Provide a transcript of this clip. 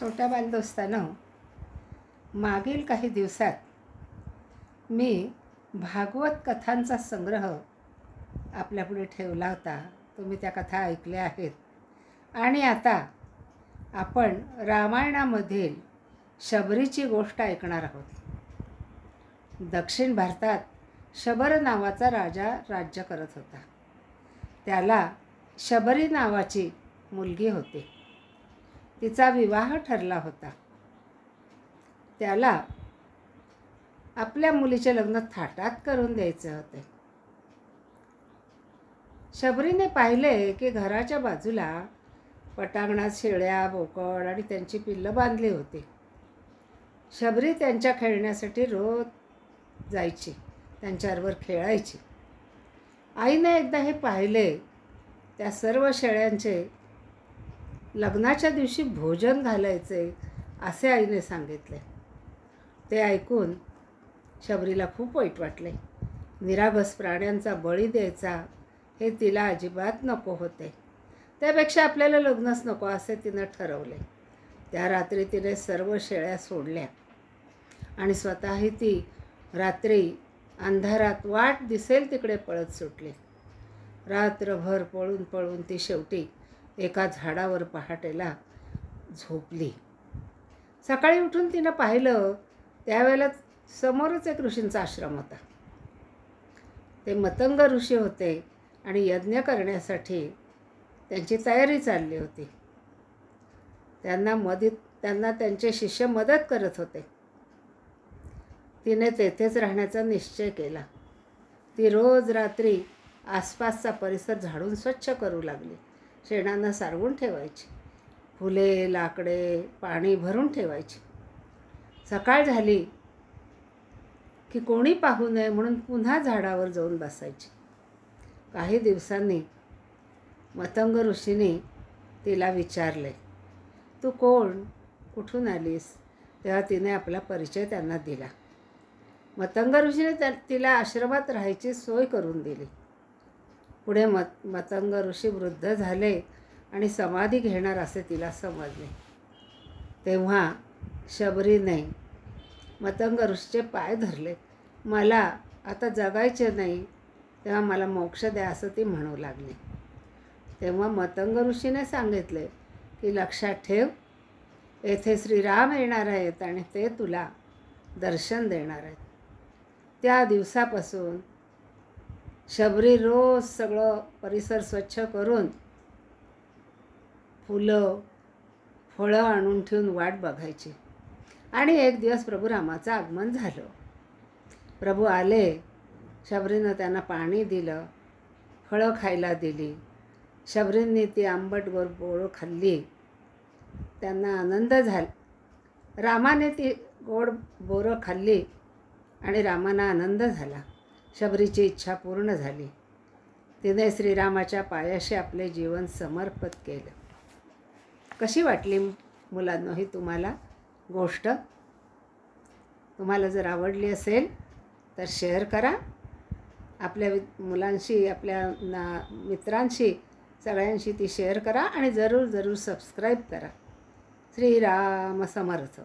छोट्या बालदोस्तानं, मागील काही दिवसात मी भागवत कथांचा संग्रह आपल्यापुढे ठेवला होता. तुम्ही त्या कथा ऐकल्या आहेत आणि आता आपण रामायणामधील शबरीची गोष्ट ऐकणार आहोत. दक्षिण भारतात शबर नावाचा राजा राज्य करत होता. त्याला शबरी नावाची मुलगी होती. तिचा विवाह ठरला होता. त्याला आपल्या मुलीचे लग्न थाटात करून द्यायचे होते. शबरीने पाहिले की घराच्या बाजूला पटांगणात शेळ्या, बोकड आणि त्यांची पिल्लं बांधली होती. शबरी त्यांच्या खेळण्यासाठी रोज जायची, त्यांच्याबरोबर खेळायची. आईने एकदा हे पाहिले. त्या सर्व शेळ्यांचे लग्नाच्या दिवशी भोजन घालायचे असे आईने सांगितले. ते ऐकून शबरीला खूप वाईट वाटले. निरागस प्राण्यांचा बळी द्यायचा हे तिला अजिबात नको होते. त्यापेक्षा आपल्याला लग्नच नको असे तिनं ठरवले. त्या रात्री तिने सर्व शेळ्या सोडल्या आणि स्वतःही ती रात्री अंधारात वाट दिसेल तिकडे पळत सुटली. रात्रभर पळून पळून ती शेवटी एका झाडावर पहाटेला झोपली. सकाळी उठून तिनं पाहिलं, त्यावेळेला समोरच एक ऋषींचा आश्रम होता. ते मतंग ऋषी होते आणि यज्ञ करण्यासाठी त्यांची तयारी चालली होती. त्यांना त्यांचे शिष्य मदत करत होते. तिने तेथेच राहण्याचा निश्चय केला. ती रोज रात्री आसपासचा परिसर झाडून स्वच्छ करू लागली. शेणानं सारवून ठेवायची. फुले, लाकडे, पाणी भरून ठेवायची. सकाळ झाली की कोणी पाहू नये म्हणून पुन्हा झाडावर जाऊन बसायची. काही दिवसांनी मतंग ऋषींनी तिला विचारले, तू कोण, कुठून आलीस? तेव्हा तिने आपला परिचय त्यांना दिला. मतंग ऋषीने तिला आश्रमात राहायची सोय करून दिली. पुढे मतंग ऋषी वृद्ध झाले आणि समाधी घेणार असे तिला समजले. तेव्हा शबरीने मतंग ऋषीचे पाय धरले. मला आता जगायचे नाही, तेव्हा मला मोक्ष द्या असं ती म्हणू लागली. तेव्हा मतंग ऋषीने सांगितले की लक्षात ठेव, येथे श्रीराम येणार आहेत आणि ते तुला दर्शन देणार आहेत. त्या दिवसापासून शबरी रोज सगळं परिसर स्वच्छ करून फुलं, फळं आणून ठेवून वाट बघायची. आणि एक दिवस प्रभू रामाचं आगमन झालं. प्रभू आले. शबरीनं त्यांना पाणी दिलं, फळं खायला दिली. शबरींनी ती आंबट गोड बोरं खाल्ली. त्यांना आनंद झाला. रामाने ती गोड बोरं खाल्ली आणि रामांना आनंद झाला. शबरीची इच्छा पूर्ण झाली. तिने श्रीरामाच्या पायाशी आपले जीवन समर्पित केलं. कशी वाटली मुलांनो ही तुम्हाला गोष्ट? तुम्हाला जर आवडली असेल तर शेअर करा. आपल्या मुलांशी, आपल्या मित्रांशी, सगळ्यांशी ती शेअर करा आणि जरूर सबस्क्राईब करा. श्रीराम समर्थ.